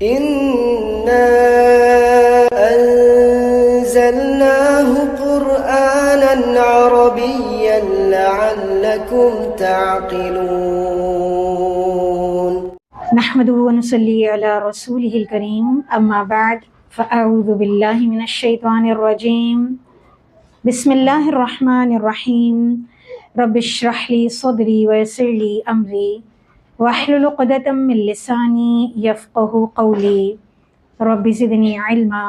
إنا أنزلناه قرآنا عربيا لعلكم تعقلون. نحمده ونصلي على رسوله الكريم، أما بعد فأعوذ بالله من الشيطان الرجيم. بسم الله الرحمن الرحيم. رب اشرح لي صدري ويسر لي أمري واحلل عقدة من لساني يفقهوا قولي. رب زدني علما.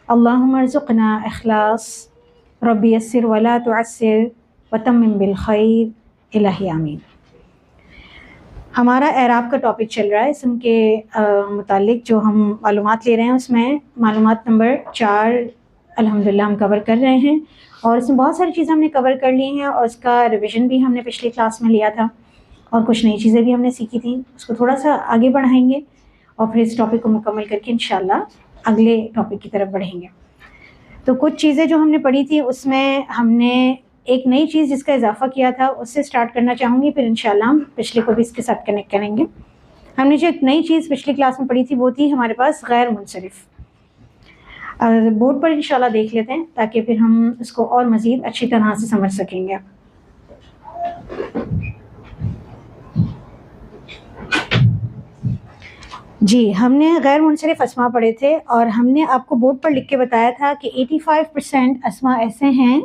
اللهم ارزقنا اخلاص. رب يسر ولا تعسر وتمم بالخير. الہی آمین. ہمارا اعراب کا ٹاپک چل رہا ہے. اسم کے متعلق جو ہم معلومات لے رہے ہیں اس میں معلومات نمبر 4 الحمدللہ ہم کور کر رہے ہیں، اور اس میں بہت ساری چیزیں ہم نے کور کر لی ہیں، اور اس کا ریویژن بھی ہم نے پچھلی کلاس میں لیا تھا، اور کچھ نئی چیزیں بھی ہم نے سیکھی تھیں. اس کو تھوڑا سا آگے بڑھائیں گے اور پھر اس ٹاپک کو مکمل کر کے انشاءاللہ اگلے ٹاپک کی طرف بڑھیں گے. تو کچھ چیزیں جو ہم نے پڑھی تھی اس میں ہم نے ایک نئی چیز جس کا اضافہ کیا تھا اس سے سٹارٹ کرنا چاہوں گی، پھر انشاءاللہ ہم پچھلے کو بھی اس کے ساتھ کنیکٹ کریں گے. ہم نے جو ایک نئی چیز پچھلی کلاس میں پڑھی تھی وہ تھی ہمارے پاس غیر منصرف. بورڈ پر انشاءاللہ دیکھ لیتے ہیں تاکہ پھر ہم اس کو اور مزید اچھی طرح سے سمجھ سکیں گے. جی، ہم نے غیر منصرف اسما پڑھے تھے، اور ہم نے آپ کو بورڈ پر لکھ کے بتایا تھا کہ 85% اسما ایسے ہیں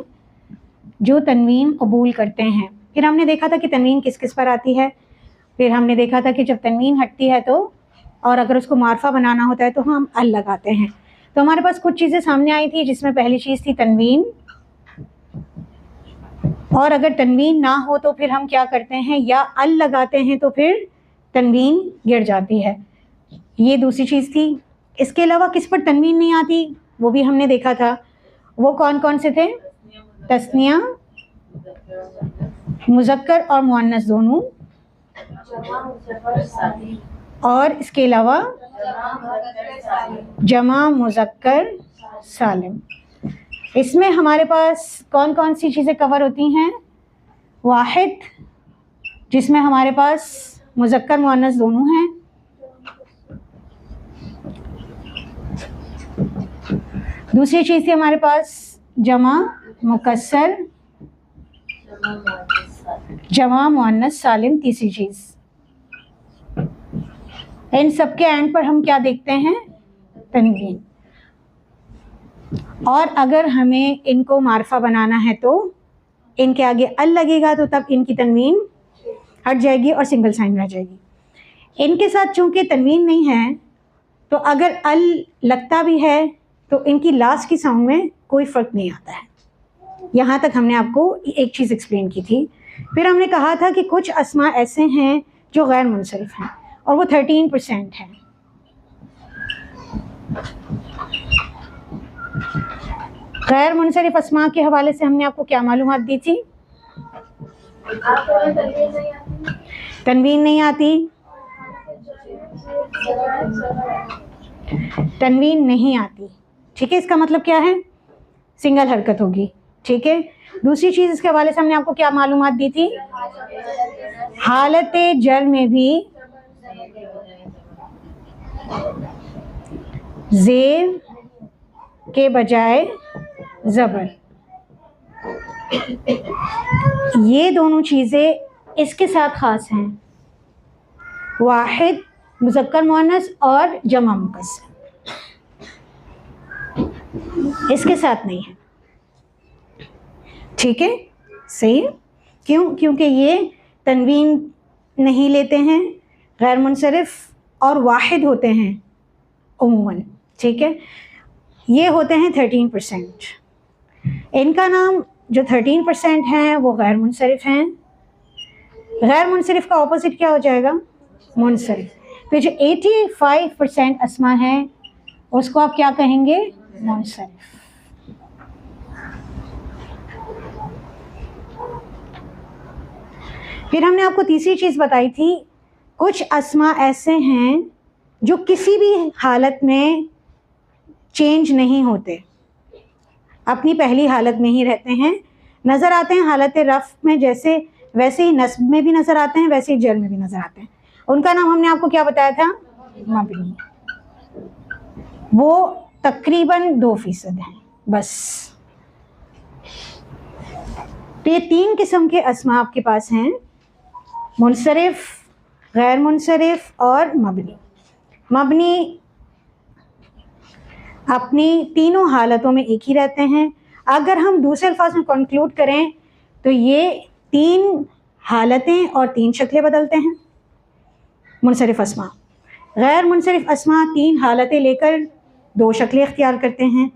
جو تنوین قبول کرتے ہیں. پھر ہم نے دیکھا تھا کہ تنوین کس کس پر آتی ہے. پھر ہم نے دیکھا تھا کہ جب تنوین ہٹتی ہے تو، اور اگر اس کو معرفہ بنانا ہوتا ہے تو ہم ال لگاتے ہیں. تو ہمارے پاس کچھ چیزیں سامنے آئی تھی جس میں پہلی چیز تھی تنوین، اور اگر تنوین نہ ہو تو پھر ہم کیا کرتے ہیں، یا ال لگاتے ہیں تو پھر تنوین گر جاتی ہے. یہ دوسری چیز تھی. اس کے علاوہ کس پر تنوین نہیں آتی وہ بھی ہم نے دیکھا تھا. وہ کون کون سے تھے؟ تثنیہ، مذکر اور مؤنث دونوں، اور اس کے علاوہ جمع مذکر سالم. اس میں ہمارے پاس کون کون سی چیزیں کور ہوتی ہیں؟ واحد، جس میں ہمارے پاس مذکر مؤنث دونوں ہیں. دوسری چیز تھی ہمارے پاس جمع مکسر، جمع مؤنث سالم. تیسری چیز، ان سب کے اینڈ پر ہم کیا دیکھتے ہیں؟ تنوین. اور اگر ہمیں ان کو معرفہ بنانا ہے تو ان کے آگے ال لگے گا تو تب ان کی تنوین ہٹ جائے گی اور سنگل سائن رہ جائے گی. ان کے ساتھ چونکہ تنوین نہیں ہے تو اگر ال لگتا بھی ہے تو ان کی لاسٹ کی ساؤنڈ میں کوئی فرق نہیں آتا ہے. یہاں تک ہم نے آپ کو ایک چیز ایکسپلین کی تھی. پھر ہم نے کہا تھا کہ کچھ اسما ایسے ہیں جو غیر منصرف ہیں، اور وہ 13% ہیں. غیر منصرف اسما کے حوالے سے ہم نے آپ کو کیا معلومات دی تھی؟ تنوین نہیں آتی، تنوین نہیں آتی. ٹھیک ہے، اس کا مطلب کیا ہے؟ سنگل حرکت ہوگی. ٹھیک ہے. دوسری چیز اس کے حوالے سے ہم نے آپ کو کیا معلومات دی تھی؟ حالت جر میں بھی زیر کے بجائے زبر. یہ دونوں چیزیں اس کے ساتھ خاص ہیں، واحد مذکر مؤنث اور جمع مکسر. اس کے ساتھ نہیں ہے. ٹھیک ہے، صحیح. کیوں؟ کیونکہ یہ تنوین نہیں لیتے ہیں، غیر منصرف اور واحد ہوتے ہیں عموماً. ٹھیک ہے، یہ ہوتے ہیں 13%. ان کا نام جو 13% ہیں وہ غیر منصرف ہیں. غیر منصرف کا اپوزٹ کیا ہو جائے گا؟ منصرف. پھر جو 85% اسما ہیں اس کو آپ کیا کہیں گے؟ منصرف. پھر ہم نے آپ کو تیسری چیز بتائی تھی، کچھ اسما ایسے ہیں جو کسی بھی حالت میں چینج نہیں ہوتے، اپنی پہلی حالت میں ہی رہتے ہیں. نظر آتے ہیں حالت رفع میں جیسے، ویسے ہی نصب میں بھی نظر آتے ہیں، ویسے ہی جر میں بھی نظر آتے ہیں. ان کا نام ہم نے آپ کو کیا بتایا تھا؟ مبنی. وہ تقریباً 2% ہیں بس. تو یہ 3 قسم کے اسما آپ کے پاس ہیں، منصرف، غیر منصرف اور مبنی. مبنی اپنی تینوں حالتوں میں ایک ہی رہتے ہیں. اگر ہم دوسرے الفاظ میں کنکلوڈ کریں تو یہ 3 حالتیں اور 3 شکلیں بدلتے ہیں منصرف اسما. غیر منصرف اسما 3 حالتیں لے کر 2 شکلیں اختیار کرتے ہیں،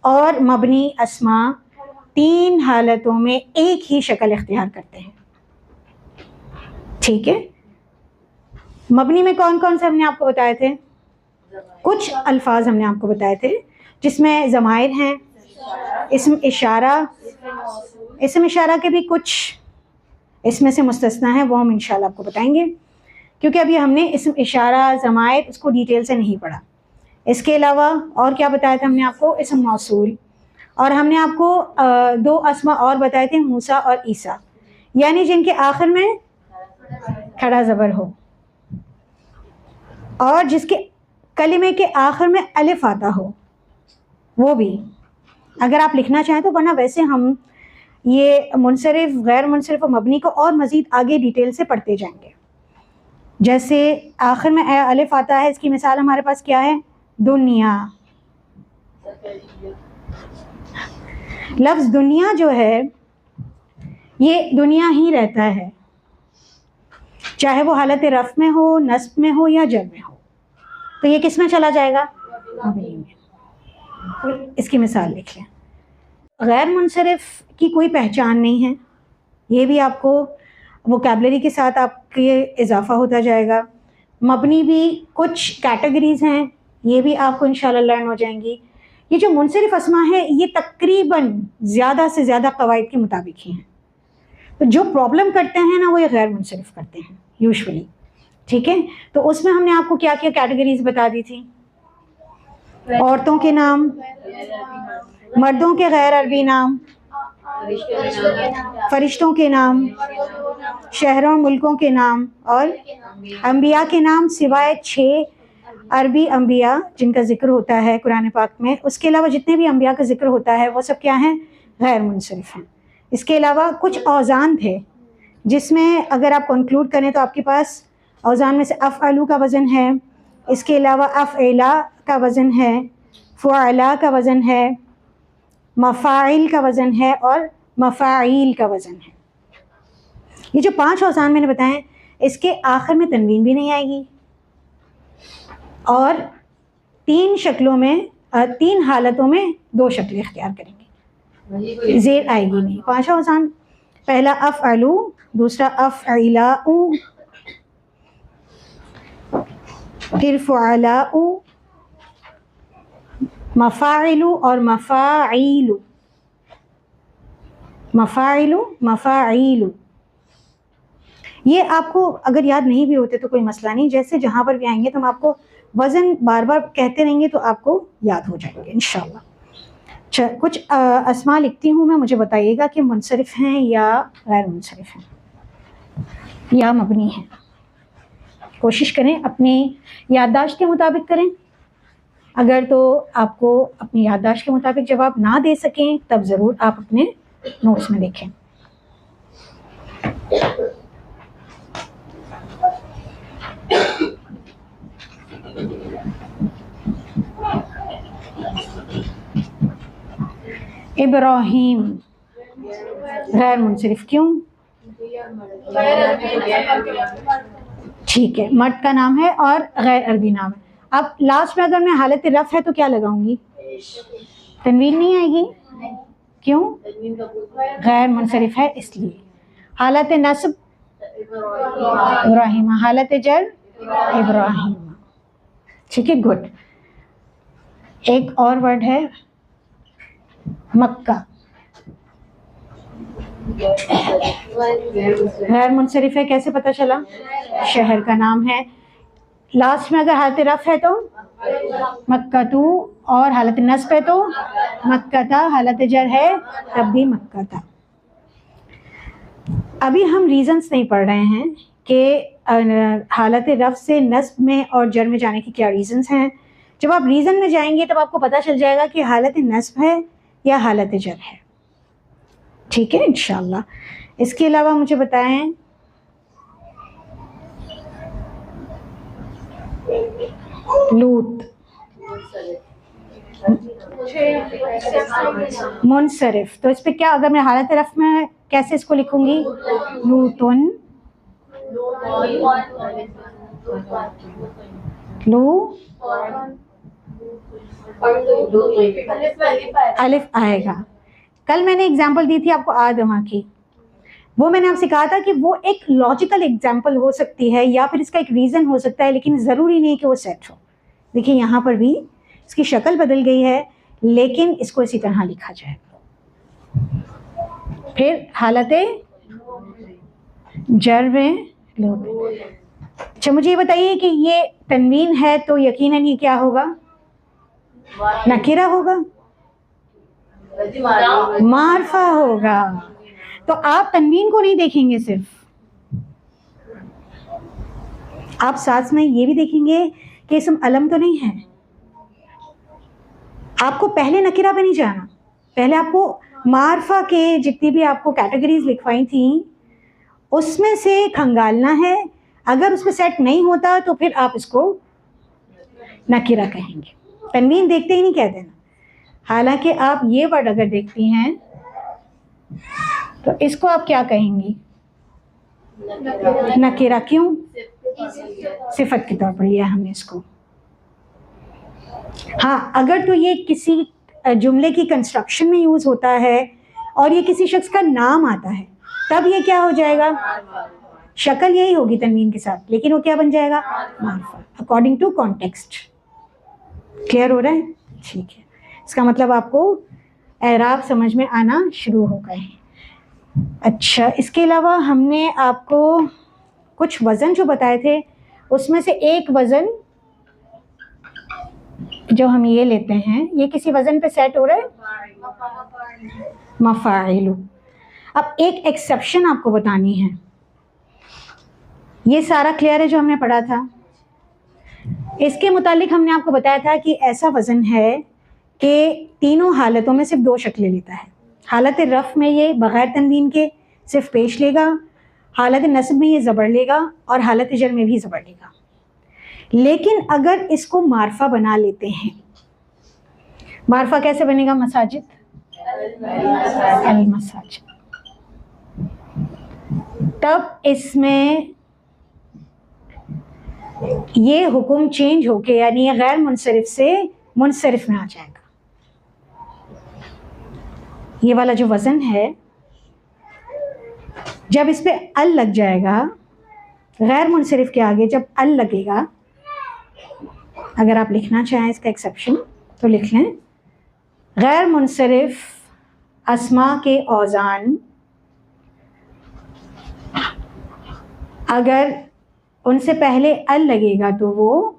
اور مبنی اسما 3 حالتوں میں ایک ہی شکل اختیار کرتے ہیں. ٹھیک ہے. مبنی میں کون کون سے ہم نے آپ کو بتائے تھے؟ کچھ الفاظ ہم نے آپ کو بتائے تھے جس میں ضمائر ہیں، اسم اشارہ. اسم اشارہ کے بھی کچھ اس میں سے مستثنا ہیں، وہ ہم انشاءاللہ آپ کو بتائیں گے، کیونکہ ابھی ہم نے اسم اشارہ ضمائر اس کو ڈیٹیل سے نہیں پڑھا. اس کے علاوہ اور کیا بتایا تھا ہم نے آپ کو؟ اسم موصول. اور ہم نے آپ کو 2 اسما اور بتائے تھے، موسیٰ اور عیسیٰ، یعنی جن کے آخر میں کھڑا زبر ہو اور جس کے کلمے کے آخر میں الف آتا ہو. وہ بھی اگر آپ لکھنا چاہیں تو، ورنہ ویسے ہم یہ منصرف، غیر منصرف اور مبنی کو اور مزید آگے ڈیٹیل سے پڑھتے جائیں گے. جیسے آخر میں الف آتا ہے، اس کی مثال ہمارے پاس کیا ہے؟ دنیا. لفظ دنیا جو ہے یہ دنیا ہی رہتا ہے، چاہے وہ حالت رفع میں ہو، نصب میں ہو یا جر میں ہو. تو یہ کس میں چلا جائے گا؟ مبنی میں. اس کی مثال لکھ لیں. غیر منصرف کی کوئی پہچان نہیں ہے، یہ بھی آپ کو ووکیبلری کے ساتھ آپ کے اضافہ ہوتا جائے گا. مبنی بھی کچھ کیٹیگریز ہیں، یہ بھی آپ کو انشاءاللہ لرن ہو جائیں گی. یہ جو منصرف اسما ہے یہ تقریباً زیادہ سے زیادہ قواعد کے مطابق ہی ہیں. تو جو پرابلم کرتے ہیں نا وہ یہ غیر منصرف کرتے ہیں یوزولی. ٹھیک ہے. تو اس میں ہم نے آپ کو کیا کیا کیٹیگریز بتا دی تھی؟ عورتوں کے نام، مردوں کے غیر عربی نام، فرشتوں کے نام، شہروں ملکوں کے نام، اور انبیاء کے نام سوائے 6 عربی انبیاء جن کا ذکر ہوتا ہے قرآن پاک میں. اس کے علاوہ جتنے بھی انبیاء کا ذکر ہوتا ہے وہ سب کیا ہیں؟ غیر منصرف ہیں. اس کے علاوہ کچھ اوزان تھے جس میں اگر آپ کنکلوڈ کریں تو آپ کے پاس اوزان میں سے افعلو کا وزن ہے، اس کے علاوہ افعلا کا وزن ہے، فعلا کا وزن ہے، مفاعل کا وزن ہے اور مفاعیل کا وزن ہے. یہ جو 5 اوزان میں نے بتائے اس کے آخر میں تنوین بھی نہیں آئے گی، اور 3 شکلوں میں 3 حالتوں میں 2 شکلیں اختیار کریں گے، زیر آئے گی نہیں. 5 اوزان، پہلا افعلو، دوسرا افعلاء، پھر فعلاء، مفاعل اور مفاعیل. مفاعل، مفاعیل. یہ آپ کو اگر یاد نہیں بھی ہوتے تو کوئی مسئلہ نہیں، جیسے جہاں پر بھی آئیں گے تو ہم آپ کو وزن بار بار کہتے رہیں گے تو آپ کو یاد ہو جائیں گے انشاءاللہ. کچھ اسماء لکھتی ہوں میں، مجھے بتائیے گا کہ منصرف ہیں یا غیر منصرف ہیں یا مبنی ہیں. کوشش کریں اپنی یادداشت کے مطابق کریں. اگر تو آپ کو اپنی یادداشت کے مطابق جواب نہ دے سکیں تب ضرور آپ اپنے نوٹس میں دیکھیں. ابراہیم غیر منصرف، کیوں؟ ٹھیک ہے، مرد کا نام ہے اور غیر عربی نام ہے. اب لاسٹ میں اگر میں حالت رفع ہے تو کیا لگاؤں گی؟ تنوین نہیں آئے گی، کیوں؟ غیر منصرف ہے اس لیے. حالت نصب ابراہیم، حالت جر ابراہیم. ٹھیک ہے، گڈ. ایک اور ورڈ ہے مکہ، غیر منصرف ہے. کیسے پتہ چلا؟ شہر کا نام ہے. لاسٹ میں اگر حالت رفع ہے تو مکہ تو، اور حالت نصب ہے تو مکہ تا، حالت جر ہے تب بھی مکہ تا. ابھی ہم ریزنز نہیں پڑھ رہے ہیں کہ حالت رفع سے نصب میں اور جر میں جانے کی کیا ریزنز ہیں. جب آپ ریزن میں جائیں گے تب آپ کو پتہ چل جائے گا کہ حالت نصب ہے یا حالت جر ہے. ٹھیک ہے انشاءاللہ. اس کے علاوہ مجھے بتائیں لوط منصرف, تو اس پہ کیا اگر میں حالت رفع میں کیسے اس کو لکھوں گی؟ لوطن, لو الف آئے گا. کل میں نے اگزامپل دی تھی آپ کو آدمہ کی, وہ میں نے آپ سے کہا تھا کہ وہ ایک لاجیکل اگزامپل ہو سکتی ہے یا پھر اس کا ایک ریزن ہو سکتا ہے, لیکن ضروری نہیں کہ وہ سیٹ ہو. دیکھیں یہاں پر بھی اس کی شکل بدل گئی ہے لیکن اس کو اسی طرح لکھا جائے گا. پھر حالت جر میں اچھا مجھے یہ بتائیے کہ یہ تنوین ہے تو یقیناً یہ کیا ہوگا؟ نکرہ ہوگا, معرفہ ہوگا. تو آپ تنوین کو نہیں دیکھیں گے صرف, آپ ساتھ میں یہ بھی دیکھیں گے کہ اسم علم تو نہیں ہے. آپ کو پہلے نکرہ پہ نہیں جانا, پہلے آپ کو معرفہ کے جتنی بھی آپ کو کیٹیگریز لکھوائی تھیں اس میں سے کھنگالنا ہے. اگر اس میں سیٹ نہیں ہوتا تو پھر آپ اس کو نکرہ کہیں گے. تنوین دیکھتے ہی نہیں کہہ دینا. حالانکہ آپ یہ ورڈ اگر دیکھتی ہیں تو اس کو آپ کیا کہیں گی؟ نکرہ. کیوں؟ صفت کے طور پر لیا ہم نے اس کو. ہاں اگر تو یہ کسی جملے کی کنسٹرکشن میں یوز ہوتا ہے اور یہ کسی شخص کا نام آتا ہے تب یہ کیا ہو جائے گا؟ شکل یہی ہوگی تنوین کے ساتھ, لیکن وہ کیا بن جائے گا؟ معرفہ, اکارڈنگ ٹو کانٹیکسٹ. کلیئر ہو رہا ہے؟ ٹھیک ہے. اس کا مطلب آپ کو اعراب سمجھ میں آنا شروع ہو گئے ہیں. اچھا اس کے علاوہ ہم نے آپ کو کچھ وزن جو بتائے تھے اس میں سے ایک وزن جو ہم یہ لیتے ہیں یہ کسی وزن پہ سیٹ ہو رہا ہے, مفاعل. اب ایک ایکسیپشن آپ کو بتانی ہے. یہ سارا کلیئر ہے جو ہم نے پڑھا تھا. اس کے متعلق ہم نے آپ کو بتایا تھا کہ ایسا وزن ہے کہ تینوں حالتوں میں صرف 2 شکلیں لیتا ہے. حالت رفع میں یہ بغیر تنوین کے صرف پیش لے گا, حالت نصب میں یہ زبر لے گا, اور حالت جر میں بھی زبر لے گا. لیکن اگر اس کو معرفہ بنا لیتے ہیں, معرفہ کیسے بنے گا؟ مساجد, المساجد. تب اس میں یہ حکم چینج ہو کے یعنی یہ غیر منصرف سے منصرف میں آ جائے گا. یہ والا جو وزن ہے جب اس پہ ال لگ جائے گا, غیر منصرف کے آگے جب ال لگے گا, اگر آپ لکھنا چاہیں اس کا ایکسیپشن تو لکھ لیں, غیر منصرف اسما کے اوزان اگر ان سے پہلے ال لگے گا تو وہ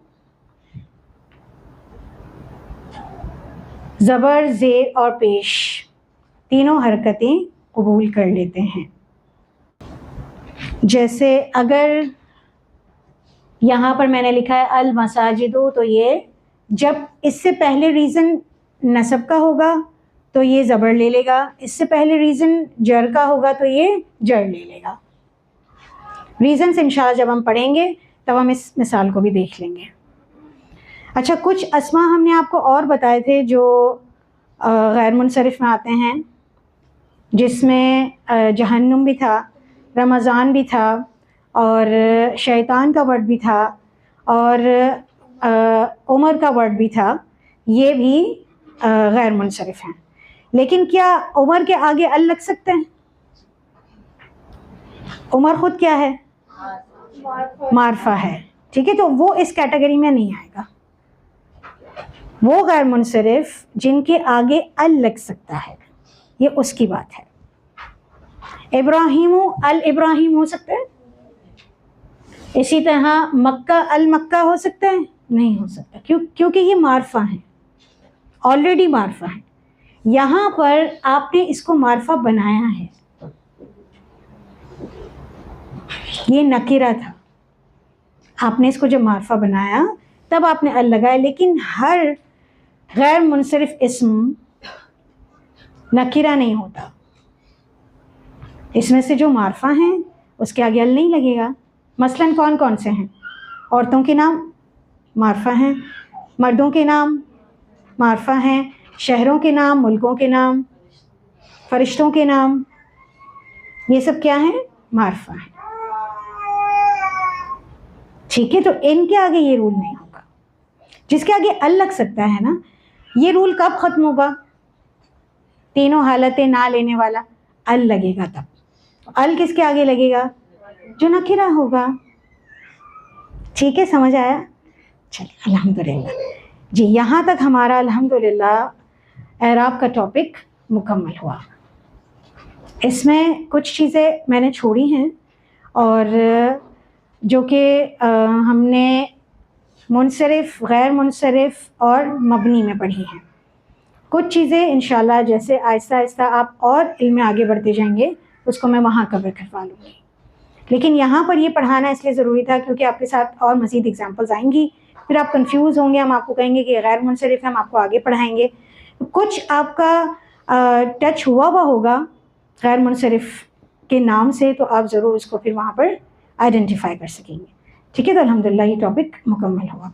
زبر, زیر اور پیش تینوں حرکتیں قبول کر لیتے ہیں. جیسے اگر یہاں پر میں نے لکھا ہے المساجد, تو یہ جب اس سے پہلے ریزن نصب کا ہوگا تو یہ زبر لے لے گا, اس سے پہلے ریزن جر کا ہوگا تو یہ جر لے لے گا. ریزنس انشاءاللہ جب ہم پڑھیں گے تب ہم اس مثال کو بھی دیکھ لیں گے. اچھا کچھ اسما ہم نے آپ کو اور بتائے تھے جو غیر منصرف میں آتے ہیں, جس میں جہنم بھی تھا, رمضان بھی تھا, اور شیطان کا ورڈ بھی تھا, اور عمر کا ورڈ بھی تھا. یہ بھی غیر منصرف ہیں. لیکن کیا عمر کے آگے ال لگ سکتے ہیں؟ عمر خود کیا ہے؟ معرفہ ہے. ٹھیک ہے, تو وہ اس کیٹیگری میں نہیں آئے گا. وہ غیر منصرف جن کے آگے ال لگ سکتا ہے, یہ اس کی بات ہے. ابراہیم الابراہیم ہو سکتا ہے. اسی طرح مکہ المکہ ہو سکتا ہے؟ نہیں ہو سکتا. کیونکہ یہ معرفہ ہیں, آلریڈی معرفہ ہیں. یہاں پر آپ نے اس کو معرفہ بنایا ہے, یہ نکرہ تھا. آپ نے اس کو جب معرفہ بنایا تب آپ نے ال لگایا. لیکن ہر غیر منصرف اسم نکرہ نہیں ہوتا. اس میں سے جو معرفہ ہیں اس کے آگے ال نہیں لگے گا. مثلا کون کون سے ہیں؟ عورتوں کے نام معرفہ ہیں، مردوں کے نام معرفہ ہیں، شہروں کے نام، ملکوں کے نام، فرشتوں کے نام، یہ سب کیا ہیں؟ معرفہ ہیں. ٹھیک ہے، تو ان کے آگے یہ رول نہیں ہوگا. جس کے آگے ال لگ سکتا ہے نا، یہ رول کب ختم ہوگا؟ تینوں حالتیں نہ لینے والا ال لگے گا تب. ال کس کے آگے لگے گا؟ جو نکرہ ہوگا. ٹھیک ہے، سمجھ آیا؟ چلیے الحمدللہ. جی یہاں تک ہمارا الحمدللہ اعراب کا ٹاپک مکمل ہوا. اس میں کچھ چیزیں میں نے چھوڑی ہیں اور جو کہ ہم نے منصرف، غیر منصرف اور مبنی میں پڑھی ہیں. کچھ چیزیں انشاءاللہ جیسے آہستہ آہستہ آپ اور علم میں آگے بڑھتے جائیں گے اس کو میں وہاں کور کروا لوں گی. لیکن یہاں پر یہ پڑھانا اس لیے ضروری تھا کیونکہ آپ کے ساتھ اور مزید اگزامپلز آئیں گی، پھر آپ کنفیوز ہوں گے. ہم آپ کو کہیں گے کہ غیر منصرف ہے، ہم آپ کو آگے پڑھائیں گے. کچھ آپ کا ٹچ ہوا ہوگا غیر منصرف کے نام سے، تو آپ ضرور اس کو پھر وہاں پر آئیڈینٹیفائی کر سکیں گے. ٹھیک ہے، تو الحمدللہ یہ ٹاپک مکمل ہوا.